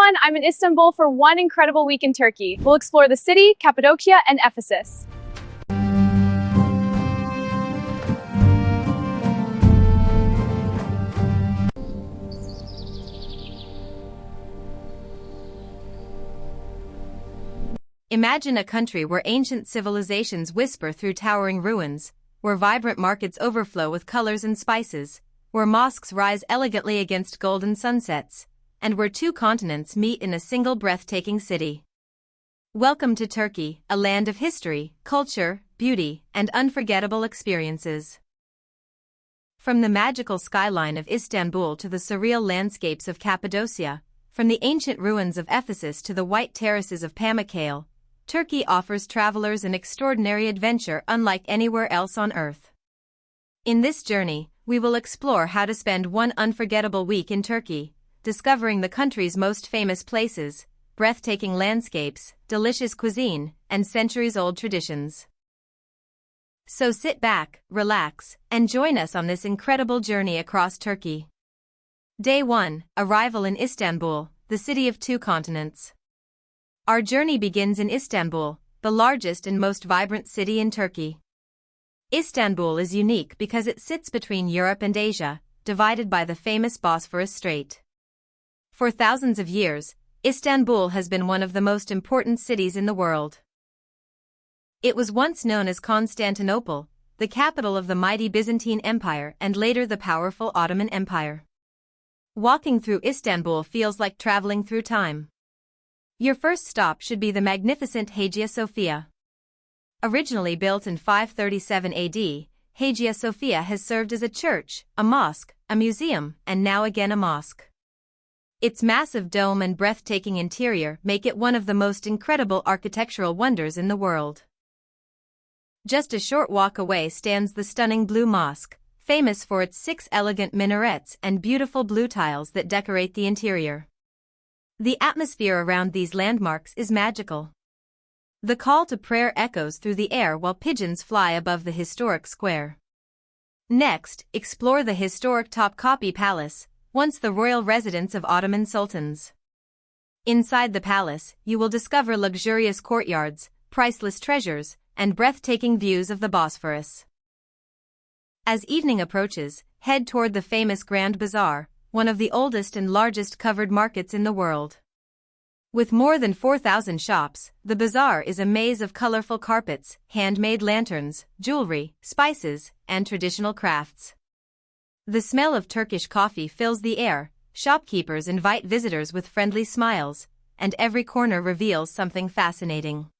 everyone, I'm in Istanbul for one incredible week in Turkey. We'll explore the city, Cappadocia, and Ephesus. Imagine a country where ancient civilizations whisper through towering ruins, where vibrant markets overflow with colors and spices, where mosques rise elegantly against golden sunsets, and where two continents meet in a single breathtaking city. Welcome to Turkey, a land of history, culture, beauty, and unforgettable experiences. From the magical skyline of Istanbul to the surreal landscapes of Cappadocia, from the ancient ruins of Ephesus to the white terraces of Pamukkale, Turkey offers travelers an extraordinary adventure unlike anywhere else on Earth. In this journey, we will explore how to spend one unforgettable week in Turkey, discovering the country's most famous places, breathtaking landscapes, delicious cuisine, and centuries-old traditions. So sit back, relax, and join us on this incredible journey across Turkey. Day 1, Arrival in Istanbul, the city of two continents. Our journey begins in Istanbul, the largest and most vibrant city in Turkey. Istanbul is unique because it sits between Europe and Asia, divided by the famous Bosphorus Strait. For thousands of years, Istanbul has been one of the most important cities in the world. It was once known as Constantinople, the capital of the mighty Byzantine Empire and later the powerful Ottoman Empire. Walking through Istanbul feels like traveling through time. Your first stop should be the magnificent Hagia Sophia. Originally built in 537 AD, Hagia Sophia has served as a church, a mosque, a museum, and now again a mosque. Its massive dome and breathtaking interior make it one of the most incredible architectural wonders in the world. Just a short walk away stands the stunning Blue Mosque, famous for its 6 elegant minarets and beautiful blue tiles that decorate the interior. The atmosphere around these landmarks is magical. The call to prayer echoes through the air while pigeons fly above the historic square. Next, explore the historic Topkapi Palace, once the royal residence of Ottoman sultans. Inside the palace, you will discover luxurious courtyards, priceless treasures, and breathtaking views of the Bosphorus. As evening approaches, head toward the famous Grand Bazaar, one of the oldest and largest covered markets in the world. With more than 4,000 shops, the bazaar is a maze of colorful carpets, handmade lanterns, jewelry, spices, and traditional crafts. The smell of Turkish coffee fills the air, shopkeepers invite visitors with friendly smiles, and every corner reveals something fascinating.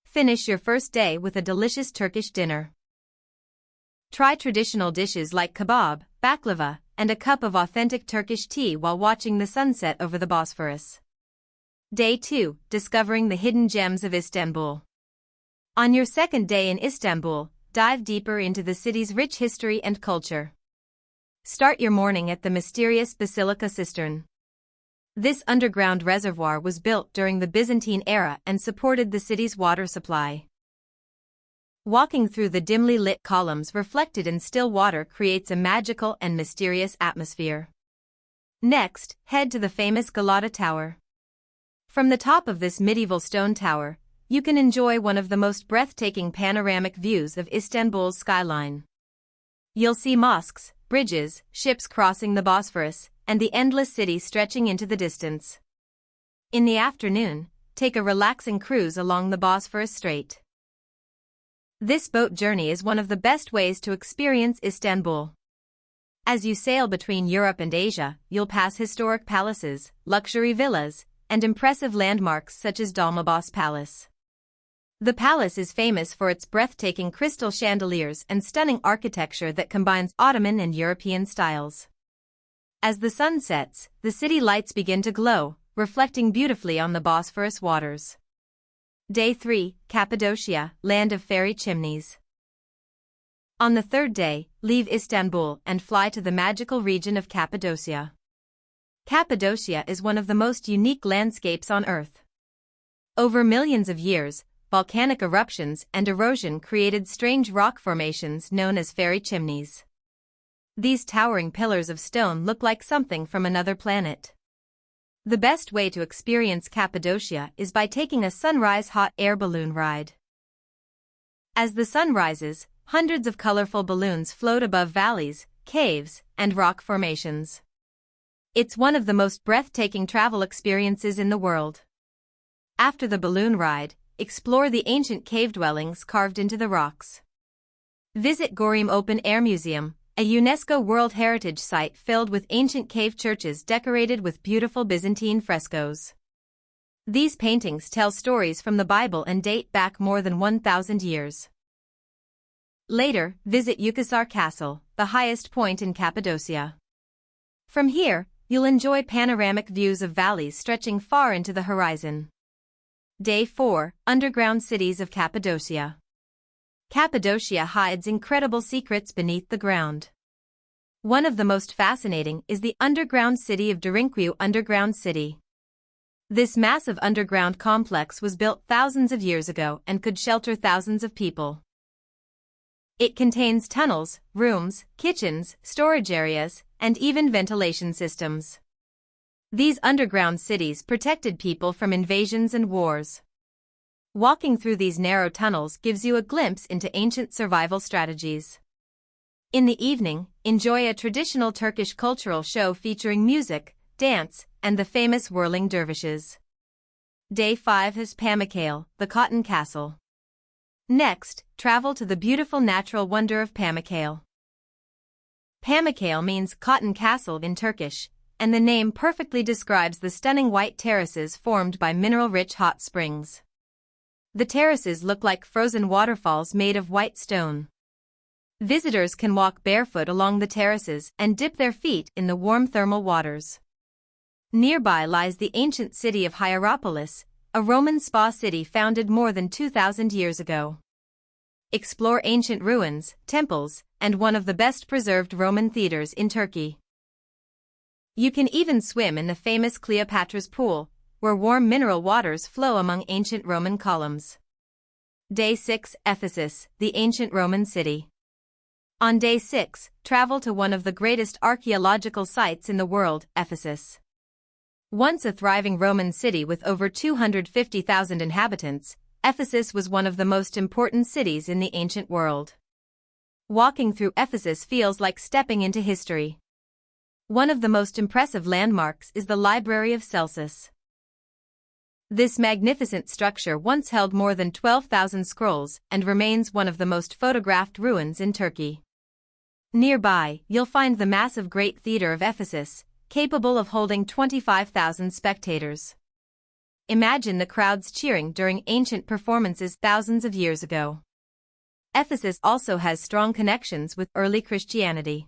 Finish your first day with a delicious Turkish dinner. Try traditional dishes like kebab, baklava, and a cup of authentic Turkish tea while watching the sunset over the Bosphorus. Day 2, Discovering the hidden gems of Istanbul. On your second day in Istanbul, dive deeper into the city's rich history and culture. Start your morning at the mysterious Basilica Cistern. This underground reservoir was built during the Byzantine era and supported the city's water supply. Walking through the dimly lit columns reflected in still water creates a magical and mysterious atmosphere. Next, head to the famous Galata Tower. From the top of this medieval stone tower, you can enjoy one of the most breathtaking panoramic views of Istanbul's skyline. You'll see mosques, bridges, ships crossing the Bosphorus, and the endless city stretching into the distance. In the afternoon, take a relaxing cruise along the Bosphorus Strait. This boat journey is one of the best ways to experience Istanbul. As you sail between Europe and Asia, you'll pass historic palaces, luxury villas, and impressive landmarks such as Dolmabahce Palace. The palace is famous for its breathtaking crystal chandeliers and stunning architecture that combines Ottoman and European styles. As the sun sets, the city lights begin to glow, reflecting beautifully on the Bosphorus waters. Day 3, Cappadocia, land of fairy chimneys. On the third day, leave Istanbul and fly to the magical region of Cappadocia. Cappadocia is one of the most unique landscapes on Earth. Over millions of years, volcanic eruptions and erosion created strange rock formations known as fairy chimneys. These towering pillars of stone look like something from another planet. The best way to experience Cappadocia is by taking a sunrise hot air balloon ride. As the sun rises, hundreds of colorful balloons float above valleys, caves, and rock formations. It's one of the most breathtaking travel experiences in the world. After the balloon ride, explore the ancient cave dwellings carved into the rocks. Visit Gorim Open Air Museum, a UNESCO World Heritage Site filled with ancient cave churches decorated with beautiful Byzantine frescoes. These paintings tell stories from the Bible and date back more than 1,000 years. Later, visit Yukasar Castle, the highest point in Cappadocia. From here, you'll enjoy panoramic views of valleys stretching far into the horizon. Day 4, Underground Cities of Cappadocia. Cappadocia hides incredible secrets beneath the ground. One of the most fascinating is the underground city of Derinkuyu Underground City. This massive underground complex was built thousands of years ago and could shelter thousands of people. It contains tunnels, rooms, kitchens, storage areas, and even ventilation systems. These underground cities protected people from invasions and wars. Walking through these narrow tunnels gives you a glimpse into ancient survival strategies. In the evening, enjoy a traditional Turkish cultural show featuring music, dance, and the famous whirling dervishes. Day 5 is Pamukkale, the Cotton Castle. Next, travel to the beautiful natural wonder of Pamukkale. Pamukkale means cotton castle in Turkish, and the name perfectly describes the stunning white terraces formed by mineral-rich hot springs. The terraces look like frozen waterfalls made of white stone. Visitors can walk barefoot along the terraces and dip their feet in the warm thermal waters. Nearby lies the ancient city of Hierapolis, a Roman spa city founded more than 2,000 years ago. Explore ancient ruins, temples, and one of the best-preserved Roman theaters in Turkey. You can even swim in the famous Cleopatra's Pool, where warm mineral waters flow among ancient Roman columns. Day 6, Ephesus, the ancient Roman city. On Day 6, travel to one of the greatest archaeological sites in the world, Ephesus. Once a thriving Roman city with over 250,000 inhabitants, Ephesus was one of the most important cities in the ancient world. Walking through Ephesus feels like stepping into history. One of the most impressive landmarks is the Library of Celsus. This magnificent structure once held more than 12,000 scrolls and remains one of the most photographed ruins in Turkey. Nearby, you'll find the massive Great Theater of Ephesus, capable of holding 25,000 spectators. Imagine the crowds cheering during ancient performances thousands of years ago. Ephesus also has strong connections with early Christianity.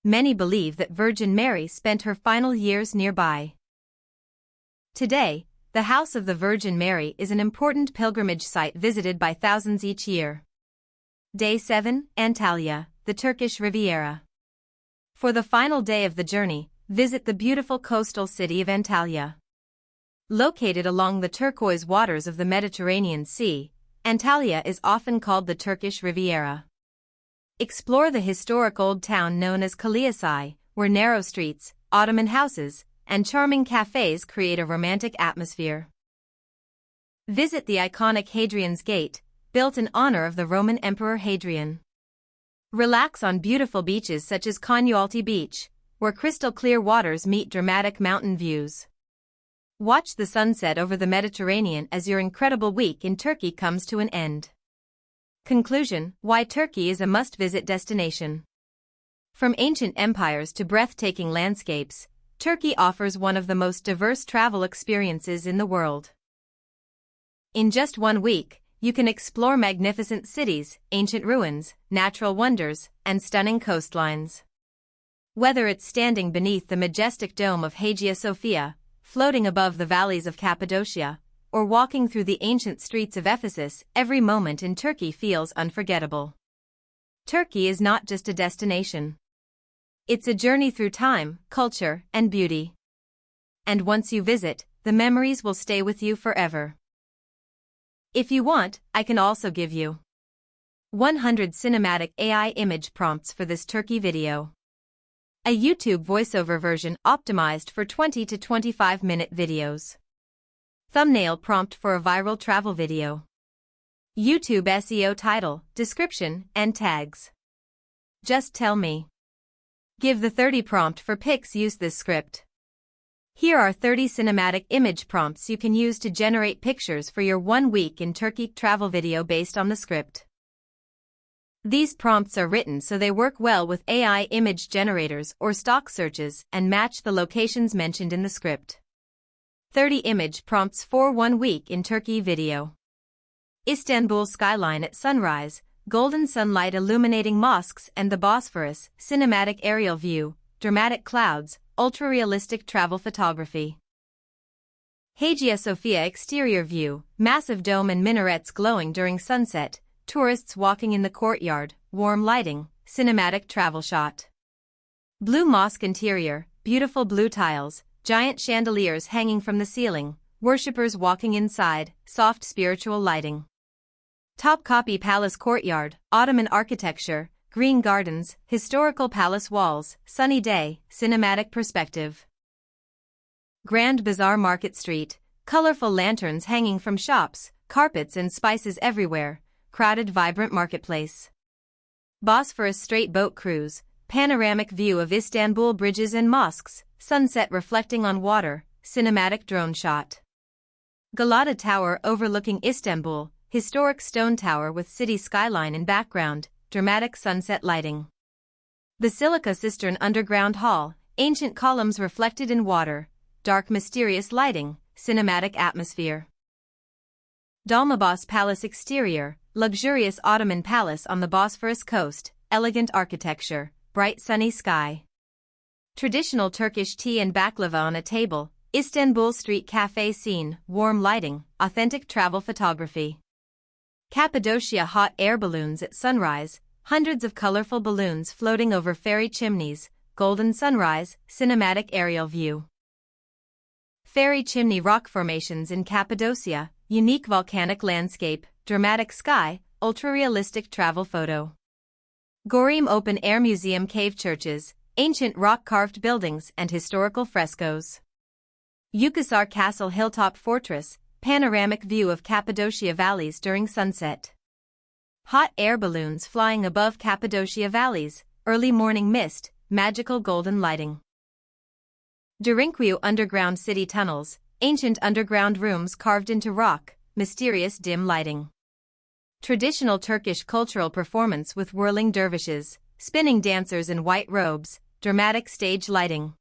Many believe that Virgin Mary spent her final years nearby. Today, the House of the Virgin Mary is an important pilgrimage site visited by thousands each year. Day 7, Antalya, the Turkish Riviera. For the final day of the journey, visit the beautiful coastal city of Antalya. Located along the turquoise waters of the Mediterranean Sea, Antalya is often called the Turkish Riviera. Explore the historic old town known as Kaliasai, where narrow streets, Ottoman houses, and charming cafes create a romantic atmosphere. Visit the iconic Hadrian's Gate, built in honor of the Roman Emperor Hadrian. Relax on beautiful beaches such as Konyaaltı Beach, where crystal-clear waters meet dramatic mountain views. Watch the sunset over the Mediterranean as your incredible week in Turkey comes to an end. Conclusion: why Turkey is a must-visit destination. From ancient empires to breathtaking landscapes, Turkey offers one of the most diverse travel experiences in the world. In just 1 week, you can explore magnificent cities, ancient ruins, natural wonders, and stunning coastlines. Whether it's standing beneath the majestic dome of Hagia Sophia, floating above the valleys of Cappadocia, or walking through the ancient streets of Ephesus, every moment in Turkey feels unforgettable. Turkey is not just a destination. It's a journey through time, culture, and beauty. And once you visit, the memories will stay with you forever. If you want, I can also give you 100 cinematic AI image prompts for this Turkey video. A YouTube voiceover version optimized for 20 to 25-minute videos. Thumbnail prompt for a viral travel video. YouTube SEO title, description, and tags. Just tell me. Give the 30 prompt for pics. Use this script. Here are 30 cinematic image prompts you can use to generate pictures for your 1 week in Turkey travel video based on the script. These prompts are written so they work well with AI image generators or stock searches and match the locations mentioned in the script. 30 image prompts for 1 week in Turkey video. Istanbul skyline at sunrise, golden sunlight illuminating mosques and the Bosphorus, cinematic aerial view, dramatic clouds, ultra-realistic travel photography. Hagia Sophia exterior view, massive dome and minarets glowing during sunset, tourists walking in the courtyard, warm lighting, cinematic travel shot. Blue mosque interior, beautiful blue tiles, giant chandeliers hanging from the ceiling, worshippers walking inside, soft spiritual lighting. Topkapi Palace courtyard, Ottoman architecture, green gardens, historical palace walls, sunny day, cinematic perspective. Grand Bazaar Market Street, colorful lanterns hanging from shops, carpets and spices everywhere, crowded vibrant marketplace. Bosphorus Strait boat cruise, panoramic view of Istanbul bridges and mosques, sunset reflecting on water, cinematic drone shot. Galata Tower overlooking Istanbul, historic stone tower with city skyline in background, dramatic sunset lighting. Basilica Cistern underground hall, ancient columns reflected in water, dark mysterious lighting, cinematic atmosphere. Dolmabahce Palace exterior, luxurious Ottoman palace on the Bosphorus coast, elegant architecture, bright sunny sky. Traditional Turkish tea and baklava on a table, Istanbul street cafe scene, warm lighting, authentic travel photography. Cappadocia hot air balloons at sunrise, hundreds of colorful balloons floating over fairy chimneys, golden sunrise, cinematic aerial view. Fairy chimney rock formations in Cappadocia, unique volcanic landscape, dramatic sky, ultra-realistic travel photo. Gorim Open Air Museum cave churches, ancient rock-carved buildings and historical frescoes. Yukasar Castle Hilltop Fortress, panoramic view of Cappadocia valleys during sunset. Hot air balloons flying above Cappadocia valleys, early morning mist, magical golden lighting. Derinkuyu underground city tunnels, ancient underground rooms carved into rock, mysterious dim lighting. Traditional Turkish cultural performance with whirling dervishes, spinning dancers in white robes, dramatic stage lighting.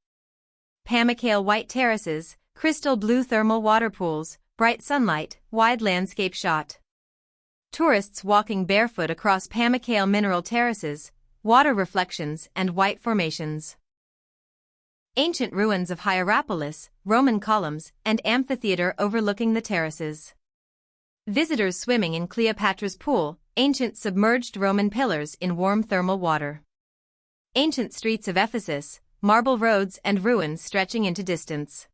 Pamukkale white terraces, crystal blue thermal water pools, bright sunlight, wide landscape shot. Tourists walking barefoot across Pamukkale mineral terraces, water reflections and white formations. Ancient ruins of Hierapolis, Roman columns and amphitheater overlooking the terraces. Visitors swimming in Cleopatra's Pool, ancient submerged Roman pillars in warm thermal water. Ancient streets of Ephesus, marble roads and ruins stretching into distance.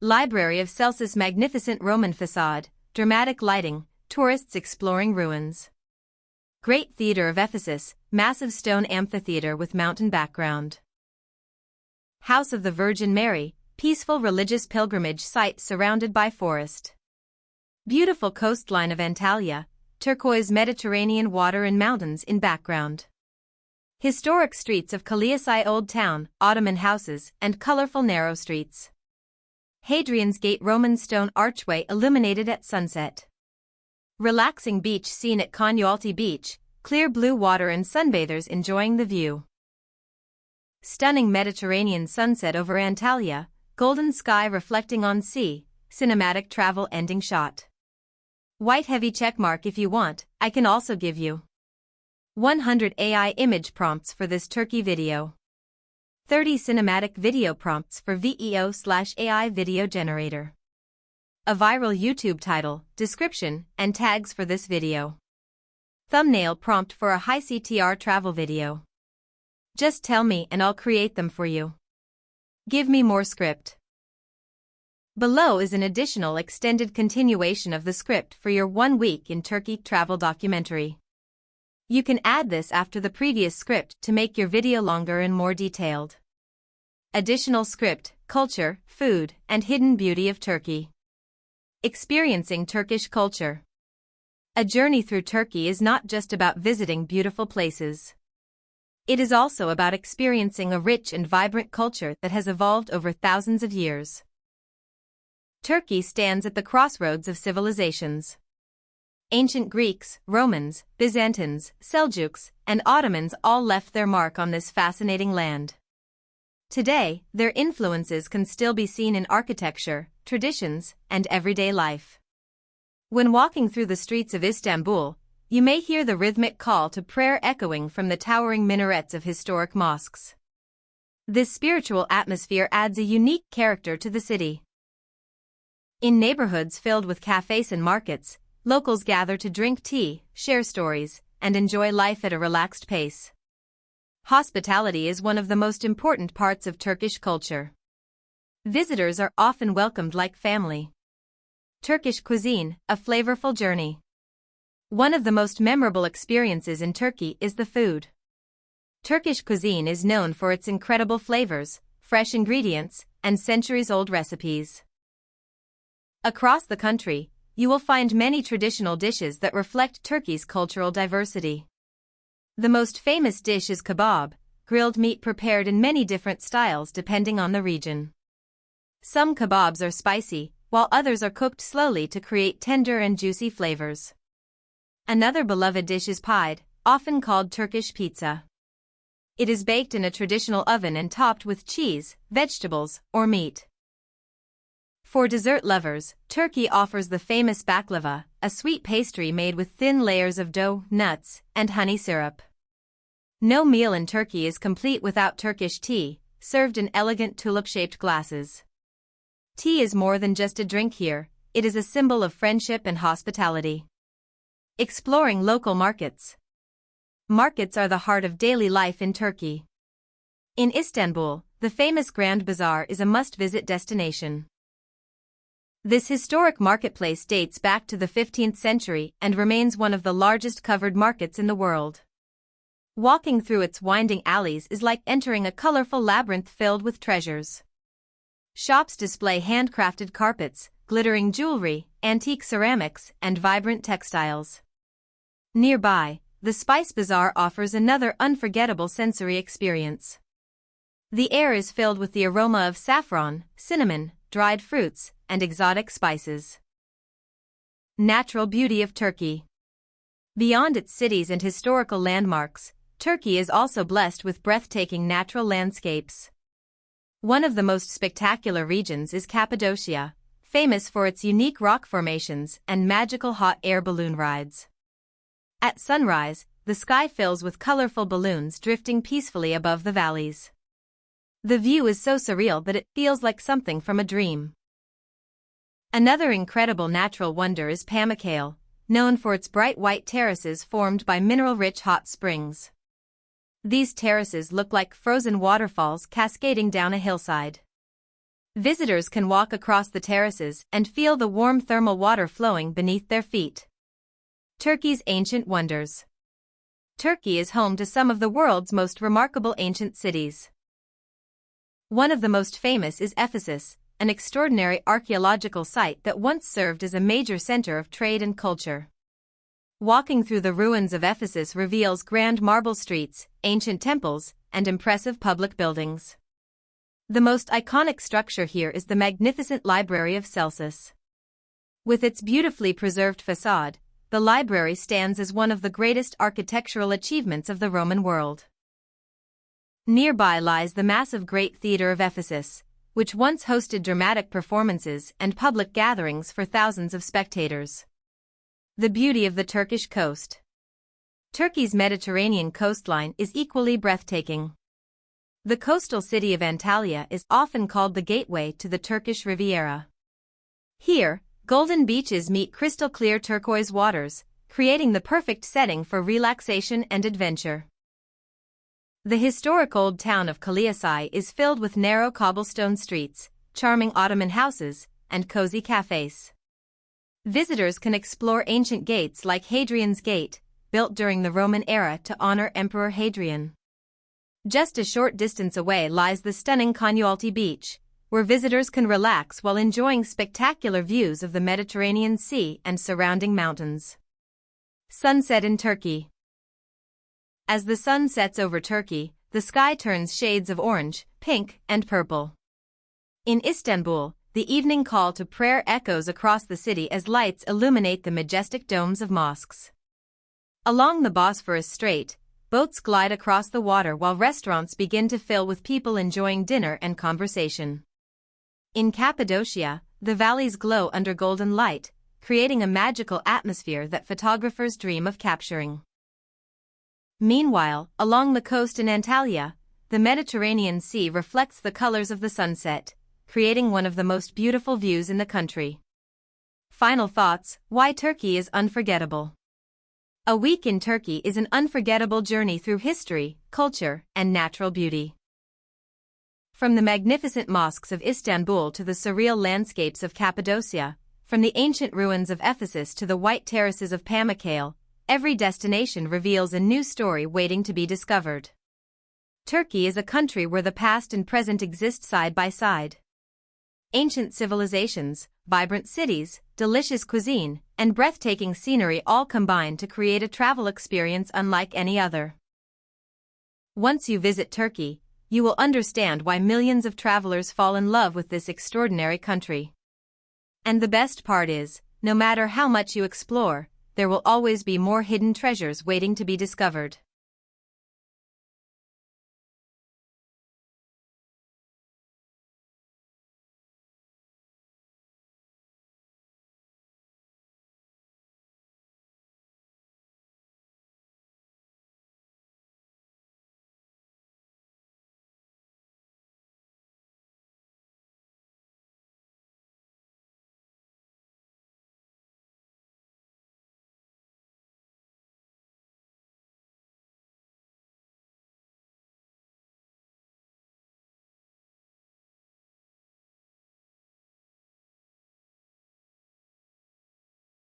Library of Celsus magnificent Roman facade, dramatic lighting, tourists exploring ruins. Great Theater of Ephesus, massive stone amphitheater with mountain background. House of the Virgin Mary, peaceful religious pilgrimage site surrounded by forest. Beautiful coastline of Antalya, turquoise Mediterranean water and mountains in background. Historic streets of Kalyasai Old Town, Ottoman houses and colorful narrow streets. Hadrian's Gate Roman stone archway illuminated at sunset. Relaxing beach scene at Konyaaltı Beach, clear blue water and sunbathers enjoying the view. Stunning Mediterranean sunset over Antalya, golden sky reflecting on sea, cinematic travel ending shot. White heavy checkmark if you want, I can also give you 100 AI image prompts for this Turkey video. 30 cinematic video prompts for VEO/AI video generator. A viral YouTube title, description, and tags for this video. Thumbnail prompt for a high CTR travel video. Just tell me and I'll create them for you. Give me more script. Below is an additional extended continuation of the script for your 1 week in Turkey travel documentary. You can add this after the previous script to make your video longer and more detailed. Additional script, culture, food, and hidden beauty of Turkey. Experiencing Turkish culture. A journey through Turkey is not just about visiting beautiful places. It is also about experiencing a rich and vibrant culture that has evolved over thousands of years. Turkey stands at the crossroads of civilizations. Ancient Greeks, Romans, Byzantines, Seljuks, and Ottomans all left their mark on this fascinating land. Today, their influences can still be seen in architecture, traditions, and everyday life. When walking through the streets of Istanbul, you may hear the rhythmic call to prayer echoing from the towering minarets of historic mosques. This spiritual atmosphere adds a unique character to the city. In neighborhoods filled with cafes and markets, locals gather to drink tea, share stories, and enjoy life at a relaxed pace. Hospitality is one of the most important parts of Turkish culture. Visitors are often welcomed like family. Turkish cuisine, a flavorful journey. One of the most memorable experiences in Turkey is the food. Turkish cuisine is known for its incredible flavors, fresh ingredients, and centuries-old recipes. Across the country, you will find many traditional dishes that reflect Turkey's cultural diversity. The most famous dish is kebab, grilled meat prepared in many different styles depending on the region. Some kebabs are spicy, while others are cooked slowly to create tender and juicy flavors. Another beloved dish is pied, often called Turkish pizza. It is baked in a traditional oven and topped with cheese, vegetables, or meat. For dessert lovers, Turkey offers the famous baklava, a sweet pastry made with thin layers of dough, nuts, and honey syrup. No meal in Turkey is complete without Turkish tea, served in elegant tulip-shaped glasses. Tea is more than just a drink here, it is a symbol of friendship and hospitality. Exploring local markets. Markets are the heart of daily life in Turkey. In Istanbul, the famous Grand Bazaar is a must-visit destination. This historic marketplace dates back to the 15th century and remains one of the largest covered markets in the world. Walking through its winding alleys is like entering a colorful labyrinth filled with treasures. Shops display handcrafted carpets, glittering jewelry, antique ceramics, and vibrant textiles. Nearby, the Spice Bazaar offers another unforgettable sensory experience. The air is filled with the aroma of saffron, cinnamon, dried fruits, and exotic spices. Natural beauty of Turkey. Beyond its cities and historical landmarks, Turkey is also blessed with breathtaking natural landscapes. One of the most spectacular regions is Cappadocia, famous for its unique rock formations and magical hot air balloon rides. At sunrise, the sky fills with colorful balloons drifting peacefully above the valleys. The view is so surreal that it feels like something from a dream. Another incredible natural wonder is Pamukkale, known for its bright white terraces formed by mineral-rich hot springs. These terraces look like frozen waterfalls cascading down a hillside. Visitors can walk across the terraces and feel the warm thermal water flowing beneath their feet. Turkey's ancient wonders. Turkey is home to some of the world's most remarkable ancient cities. One of the most famous is Ephesus, an extraordinary archaeological site that once served as a major center of trade and culture. Walking through the ruins of Ephesus reveals grand marble streets, ancient temples, and impressive public buildings. The most iconic structure here is the magnificent Library of Celsus. With its beautifully preserved facade, the library stands as one of the greatest architectural achievements of the Roman world. Nearby lies the massive Great Theatre of Ephesus, which once hosted dramatic performances and public gatherings for thousands of spectators. The beauty of the Turkish coast. Turkey's Mediterranean coastline is equally breathtaking. The coastal city of Antalya is often called the gateway to the Turkish Riviera. Here, golden beaches meet crystal-clear turquoise waters, creating the perfect setting for relaxation and adventure. The historic old town of Kalayasai is filled with narrow cobblestone streets, charming Ottoman houses, and cozy cafes. Visitors can explore ancient gates like Hadrian's Gate, built during the Roman era to honor Emperor Hadrian. Just a short distance away lies the stunning Konyaaltı Beach, where visitors can relax while enjoying spectacular views of the Mediterranean Sea and surrounding mountains. Sunset in Turkey. As the sun sets over Turkey, the sky turns shades of orange, pink, and purple. In Istanbul, the evening call to prayer echoes across the city as lights illuminate the majestic domes of mosques. Along the Bosphorus Strait, boats glide across the water while restaurants begin to fill with people enjoying dinner and conversation. In Cappadocia, the valleys glow under golden light, creating a magical atmosphere that photographers dream of capturing. Meanwhile, along the coast in Antalya, the Mediterranean Sea reflects the colors of the sunset, creating one of the most beautiful views in the country. Final thoughts: why Turkey is unforgettable. A week in Turkey is an unforgettable journey through history, culture, and natural beauty. From the magnificent mosques of Istanbul to the surreal landscapes of Cappadocia, from the ancient ruins of Ephesus to the white terraces of Pamukkale, every destination reveals a new story waiting to be discovered. Turkey is a country where the past and present exist side by side. Ancient civilizations, vibrant cities, delicious cuisine, and breathtaking scenery all combine to create a travel experience unlike any other. Once you visit Turkey, you will understand why millions of travelers fall in love with this extraordinary country. And the best part is, no matter how much you explore, there will always be more hidden treasures waiting to be discovered.